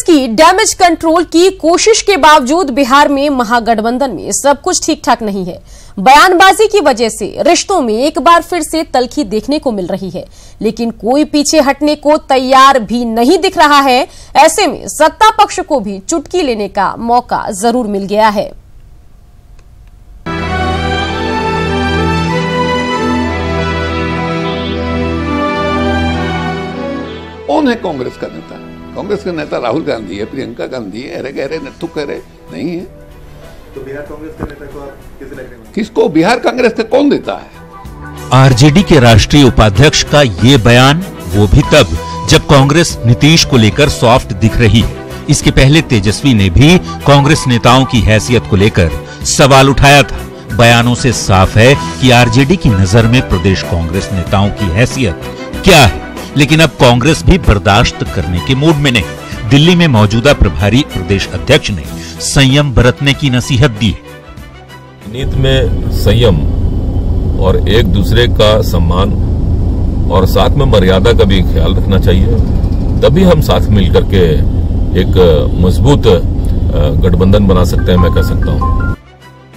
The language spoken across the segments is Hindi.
कांग्रेस की डैमेज कंट्रोल की कोशिश के बावजूद बिहार में महागठबंधन में सब कुछ ठीक ठाक नहीं है। बयानबाजी की वजह से रिश्तों में एक बार फिर से तल्खी देखने को मिल रही है, लेकिन कोई पीछे हटने को तैयार भी नहीं दिख रहा है। ऐसे में सत्ता पक्ष को भी चुटकी लेने का मौका जरूर मिल गया है। कौन है कांग्रेस का नेता? कांग्रेस का नेता राहुल गांधी है, प्रियंका गांधी है, अरे गहरे नत्थु करे नहीं है। तो बिहार कांग्रेस के नेता को आप किसे लगने में? किसको बिहार कांग्रेस का कौन देता है? आरजेडी के राष्ट्रीय उपाध्यक्ष का ये बयान वो भी तब जब कांग्रेस नीतीश को लेकर सॉफ्ट दिख रही है। इसके पहले तेजस्वी ने भी कांग्रेस नेताओं की हैसियत को लेकर सवाल उठाया था। बयानों से साफ है कि आरजेडी की नजर में प्रदेश कांग्रेस नेताओं की हैसियत क्या है, लेकिन अब कांग्रेस भी बर्दाश्त करने के मूड में नहीं। दिल्ली में मौजूदा प्रभारी प्रदेश अध्यक्ष ने संयम बरतने की नसीहत दी है। नीति में संयम और एक दूसरे का सम्मान और साथ में मर्यादा का भी ख्याल रखना चाहिए, तभी हम साथ मिलकर के एक मजबूत गठबंधन बना सकते हैं, मैं कह सकता हूं।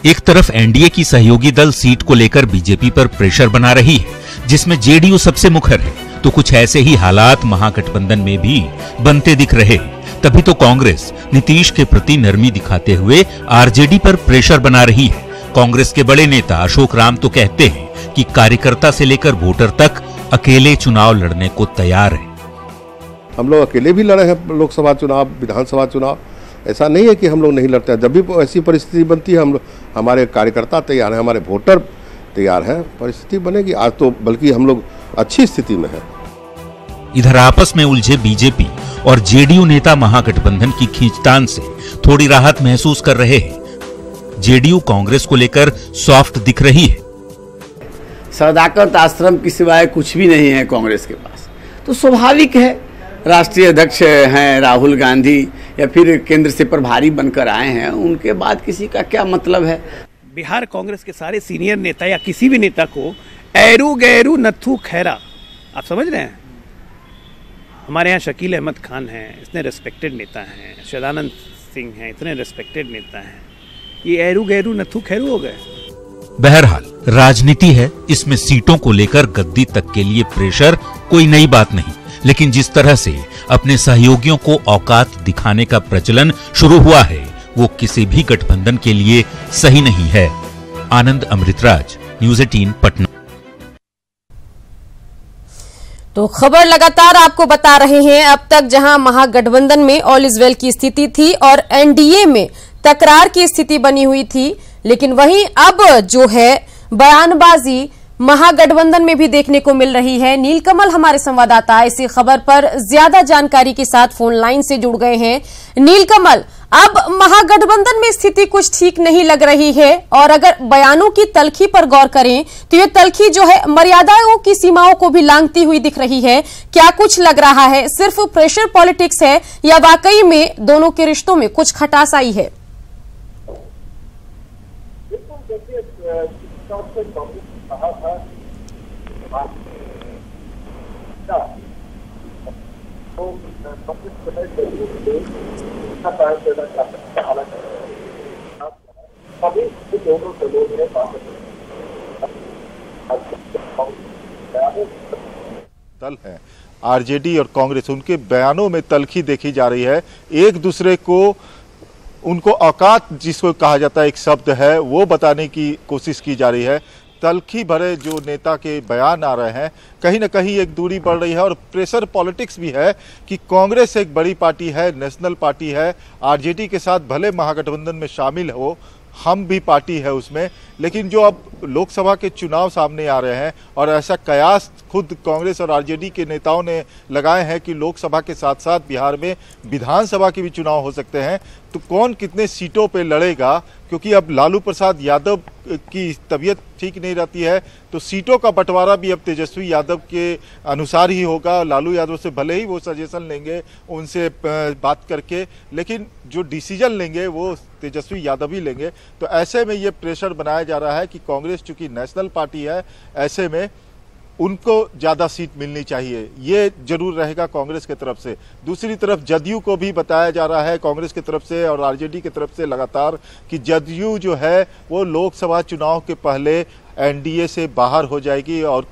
एक तरफ एनडीए की सहयोगी दल सीट को लेकर बीजेपी पर प्रेशर बना रही है, जिसमें जेडीयू सबसे मुखर है, तो कुछ ऐसे ही हालात महागठबंधन में भी बनते दिख रहे। तभी तो कांग्रेस नीतीश के प्रति नरमी दिखाते हुए आरजेडी पर प्रेशर बना रही है। कांग्रेस के बड़े नेता अशोक राम तो कहते हैं कि कार्यकर्ता से लेकर वोटर तक अकेले चुनाव लड़ने को तैयार है। हम लोग अकेले भी लड़े हैं लोकसभा चुनाव, विधानसभा चुनाव। ऐसा नहीं है कि हम लोग नहीं लड़ते हैं। जब भी ऐसी परिस्थिति बनती है, हम लोग, हमारे कार्यकर्ता तैयार हैं, हमारे वोटर तैयार हैं। परिस्थिति बनेगी आज तो, बल्कि हम लोग अच्छी स्थिति में है। इधर आपस में उलझे बीजेपी और जेडीयू नेता महागठबंधन की खींचतान से थोड़ी राहत महसूस कर रहे हैं। जेडीयू कांग्रेस को लेकर सॉफ्ट दिख रही है। सदाकत आश्रम के सिवाय कुछ भी नहीं है कांग्रेस के पास, तो स्वाभाविक है। राष्ट्रीय अध्यक्ष हैं राहुल गांधी या फिर केंद्र से प्रभारी बनकर आए हैं, उनके बाद किसी का क्या मतलब है। बिहार कांग्रेस के सारे सीनियर नेता या किसी भी नेता को एरू गैरू नत्थु खैरा, आप समझ रहे हैं। हमारे यहाँ शकील अहमद खान हैं, इतने रेस्पेक्टेड नेता हैं, सदानंद सिंह हैं, इतने रेस्पेक्टेड नेता हैं, ये एरू गैरू नत्थु खैरू हो गए। बहरहाल राजनीति है, इसमें सीटों को लेकर गद्दी तक के लिए प्रेशर कोई नई बात नहीं, लेकिन जिस तरह से अपने सहयोगियों को औकात दिखाने का प्रचलन शुरू हुआ है, वो किसी भी गठबंधन के लिए सही नहीं है। आनंद अमृतराज, न्यूज़ 18 पटना। तो खबर लगातार आपको बता रहे हैं। अब तक जहां महागठबंधन में ऑल इज वेल की स्थिति थी और एनडीए में तकरार की स्थिति बनी हुई थी, लेकिन वहीं अब जो है बयानबाजी महागठबंधन में भी देखने को मिल रही है। नीलकमल हमारे संवाददाता इसी खबर पर ज्यादा जानकारी के साथ फोन लाइन से जुड़ गए हैं। नीलकमल, अब महागठबंधन में स्थिति कुछ ठीक नहीं लग रही है और अगर बयानों की तल्खी पर गौर करें तो ये तल्खी जो है मर्यादाओं की सीमाओं को भी लांघती हुई दिख रही है। क्या कुछ लग रहा है, सिर्फ प्रेशर पॉलिटिक्स है या वाकई में दोनों के रिश्तों में कुछ खटास आई है? दल है आरजेडी और कांग्रेस, उनके बयानों में तल्खी देखी जा रही है। एक दूसरे को, उनको औकात जिसको कहा जाता है, एक शब्द है, वो बताने की कोशिश की जा रही है। तल्खी भरे जो नेता के बयान आ रहे हैं, कहीं ना कहीं एक दूरी बढ़ रही है और प्रेशर पॉलिटिक्स भी है कि कांग्रेस एक बड़ी पार्टी है, नेशनल पार्टी है, आरजेडी के साथ भले महागठबंधन में शामिल हो, हम भी पार्टी है उसमें, लेकिन जो अब लोकसभा के चुनाव सामने आ रहे हैं और ऐसा कयास खुद कांग्रेस और आरजेडी के नेताओं ने लगाए हैं कि लोकसभा के साथ साथ बिहार में विधानसभा के भी चुनाव हो सकते हैं, तो कौन कितने सीटों पे लड़ेगा, क्योंकि अब लालू प्रसाद यादव की तबीयत ठीक नहीं रहती है, तो सीटों का बंटवारा भी अब तेजस्वी यादव के अनुसार ही होगा। लालू यादव से भले ही वो सजेशन लेंगे उनसे बात करके, लेकिन जो डिसीजन लेंगे वो तेजस्वी यादव ही लेंगे। तो ऐसे में ये प्रेशर बनाया जा रहा है कि कांग्रेस चूंकि नेशनल पार्टी है, ऐसे में उनको ज्यादा सीट मिलनी चाहिए, ये जरूर रहेगा कांग्रेस की तरफ से। दूसरी तरफ जदयू को भी बताया जा रहा है कांग्रेस की तरफ से और आरजेडी की तरफ से लगातार कि जदयू जो है वो लोकसभा चुनाव के पहले एनडीए से बाहर हो जाएगी और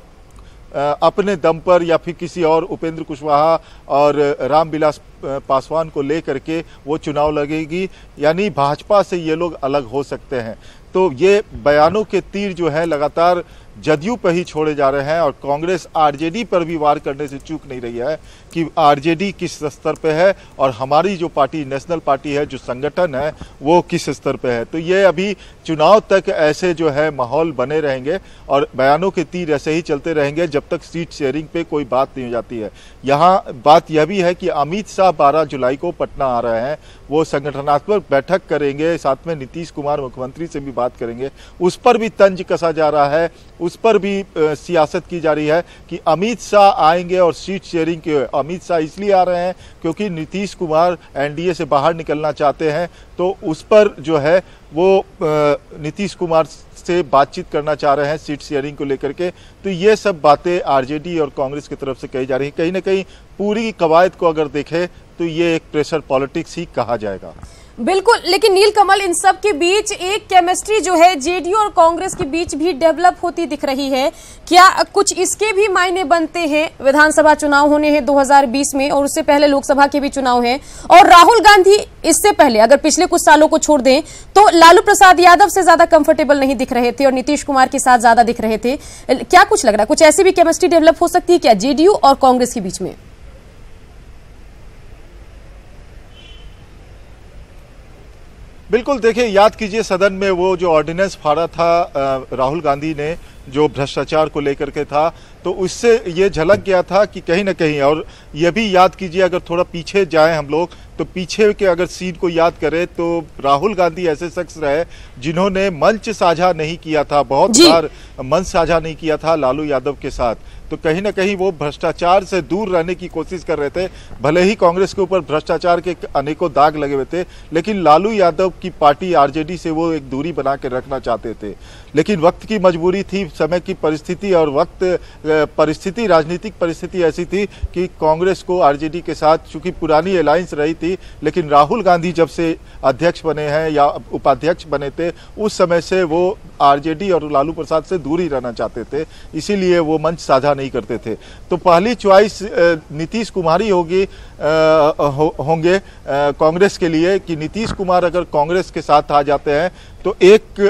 अपने दम पर या फिर किसी और उपेंद्र कुशवाहा और रामविलास पासवान को लेकर के वो चुनाव लगेगी, यानी भाजपा से ये लोग अलग हो सकते हैं। तो ये बयानों के तीर जो है लगातार जदयू पर ही छोड़े जा रहे हैं और कांग्रेस आरजेडी पर भी वार करने से चूक नहीं रही है कि आरजेडी किस स्तर पे है और हमारी जो पार्टी नेशनल पार्टी है, जो संगठन है, वो किस स्तर पे है। तो ये अभी चुनाव तक ऐसे जो है माहौल बने रहेंगे और बयानों के तीर ऐसे ही चलते रहेंगे जब तक सीट शेयरिंग पे कोई बात नहीं हो जाती है। यहाँ बात यह भी है कि अमित शाह 12 जुलाई को पटना आ रहे हैं, वो संगठनात्मक बैठक करेंगे, साथ में नीतीश कुमार मुख्यमंत्री से भी बात करेंगे। उस पर भी तंज कसा जा रहा है, उस पर भी सियासत की जा रही है कि अमित शाह आएंगे और सीट शेयरिंग के अमित शाह इसलिए आ रहे हैं क्योंकि नीतीश कुमार एनडीए से बाहर निकलना चाहते हैं, तो उस पर जो है वो नीतीश कुमार से बातचीत करना चाह रहे हैं सीट शेयरिंग को लेकर के। तो ये सब बातें आरजेडी और कांग्रेस की तरफ से कही जा रही है। कहीं ना कहीं पूरी कवायद को अगर देखें तो ये एक प्रेशर पॉलिटिक्स ही कहा जाएगा। बिल्कुल, लेकिन नीलकमल, इन सब के बीच एक केमिस्ट्री जो है जेडीयू और कांग्रेस के बीच भी डेवलप होती दिख रही है। क्या कुछ इसके भी मायने बनते हैं? विधानसभा चुनाव होने हैं 2020 में और उससे पहले लोकसभा के भी चुनाव हैं और राहुल गांधी इससे पहले अगर पिछले कुछ सालों को छोड़ दें तो लालू प्रसाद यादव से ज्यादा कंफर्टेबल नहीं दिख रहे थे और नीतीश कुमार के साथ ज्यादा दिख रहे थे। क्या कुछ लग रहा है, कुछ ऐसी भी केमिस्ट्री डेवलप हो सकती है क्या जेडीयू और कांग्रेस के बीच में? बिल्कुल, देखिए, याद कीजिए सदन में वो जो ऑर्डिनेंस फाड़ा था राहुल गांधी ने, जो भ्रष्टाचार को लेकर के था, तो उससे ये झलक गया था कि कहीं ना कहीं, और ये भी याद कीजिए अगर थोड़ा पीछे जाएं हम लोग तो पीछे के अगर सीन को याद करें तो राहुल गांधी ऐसे शख्स रहे जिन्होंने मंच साझा नहीं किया था, बहुत बार मंच साझा नहीं किया था लालू यादव के साथ। तो कहीं ना कहीं वो भ्रष्टाचार से दूर रहने की कोशिश कर रहे थे। भले ही कांग्रेस के ऊपर भ्रष्टाचार के अनेकों दाग लगे हुए थे, लेकिन लालू यादव की पार्टी आरजेडी से वो एक दूरी बना के रखना चाहते थे। लेकिन वक्त की मजबूरी थी, समय की परिस्थिति और परिस्थिति, राजनीतिक परिस्थिति ऐसी थी कि कांग्रेस को आरजेडी के साथ, चूंकि पुरानी अलायंस रही थी, लेकिन राहुल गांधी जब से अध्यक्ष बने हैं या उपाध्यक्ष बने थे, उस समय से वो आरजेडी और लालू प्रसाद से दूर ही रहना चाहते थे, इसीलिए वो मंच साझा नहीं करते थे। तो पहली चॉइस नीतीश कुमार ही होंगे कांग्रेस के लिए कि नीतीश कुमार अगर कांग्रेस के साथ आ जाते हैं तो एक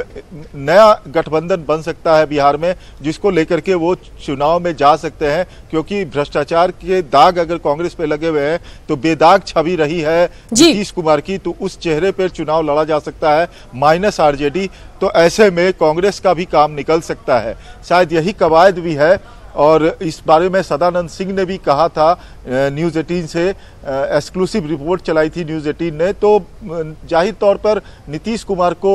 नया गठबंधन बन सकता है बिहार में, जिसको लेकर के वो चुनाव में जा सकते हैं। क्योंकि भ्रष्टाचार के दाग अगर कांग्रेस पे लगे हुए हैं तो बेदाग छवि रही है नीतीश कुमार की, तो उस चेहरे पर चुनाव लड़ा जा सकता है माइनस आरजेडी। तो ऐसे में कांग्रेस का भी काम निकल सकता है, शायद यही कवायद भी है। और इस बारे में सदानंद सिंह ने भी कहा था, न्यूज़ 18 से एक्सक्लूसिव रिपोर्ट चलाई थी न्यूज़ 18 ने। तो जाहिर तौर पर नीतीश कुमार को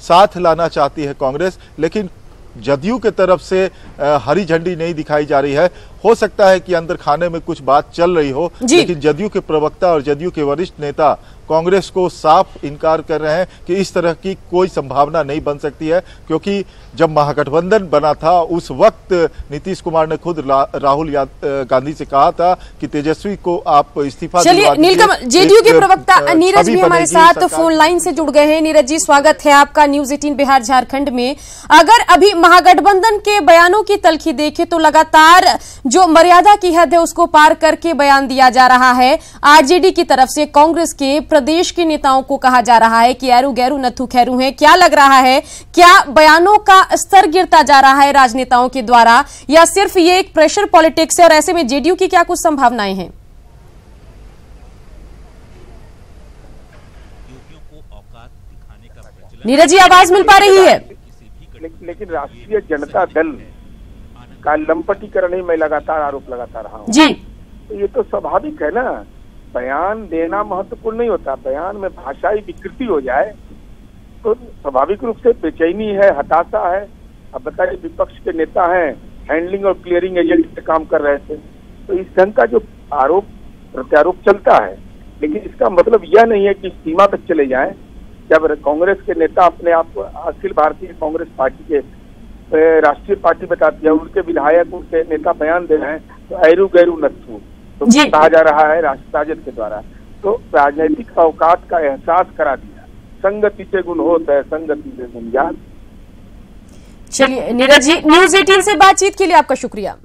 साथ लाना चाहती है कांग्रेस, लेकिन जदयू के तरफ से हरी झंडी नहीं दिखाई जा रही है। हो सकता है कि अंदर खाने में कुछ बात चल रही हो, लेकिन जदयू के प्रवक्ता और जदयू के वरिष्ठ नेता कांग्रेस को साफ इनकार कर रहे हैं कि इस तरह की कोई संभावना नहीं बन सकती है। क्योंकि जब महागठबंधन बना था उस वक्त नीतीश कुमार ने खुद राहुल गांधी से कहा था कि तेजस्वी को आप इस्तीफा दिलवा दीजिए। नीलकमल, जेडीयू के प्रवक्ता नीरज भी हमारे साथ फोन लाइन से जुड़ गए हैं। नीरज जी, स्वागत है आपका न्यूज़ 18 बिहार झारखंड में। अगर अभी महागठबंधन के बयानों की तलखी देखें तो लगातार जो मर्यादा की हद है उसको पार करके बयान दिया जा रहा है। आरजेडी की तरफ से कांग्रेस के प्रदेश के नेताओं को कहा जा रहा है कि एरू गैरू नथु खैरू हैं। क्या लग रहा है, क्या बयानों का स्तर गिरता जा रहा है राजनेताओं के द्वारा, या सिर्फ ये एक प्रेशर पॉलिटिक्स है? और ऐसे में जेडीयू की क्या कुछ संभावनाएं हैं? नीरज जी, आवाज मिल पा रही है? लेकिन राष्ट्रीय जनता दल का लंपटीकरण ही मैं लगातार आरोप लगाता रहा हूँ जी। तो ये तो स्वाभाविक है ना, बयान देना महत्वपूर्ण नहीं होता, बयान में भाषाई विकृति हो जाए तो स्वाभाविक रूप से बेचैनी है, हताशा है। अब बताइए, विपक्ष के नेता हैं, हैंडलिंग और क्लियरिंग एजेंट पे काम कर रहे थे, तो इस ढंग का जो आरोप प्रत्यारोप चलता है, लेकिन इसका मतलब यह नहीं है कि सीमा तक चले जाएं। जब कांग्रेस के नेता अपने आप को अखिल भारतीय कांग्रेस पार्टी के राष्ट्रीय पार्टी बताती है, उनके विधायक उनके नेता बयान दे रहे हैं तो ऐरू गैरू नत्थू तो कहा जा रहा है राजद के द्वारा। तो राजनीतिक औकात का एहसास करा दिया। संगति से गुण होता है, संगति से गुण याद। चलिए नीरज जी, न्यूज़ 18 से बातचीत के लिए आपका शुक्रिया।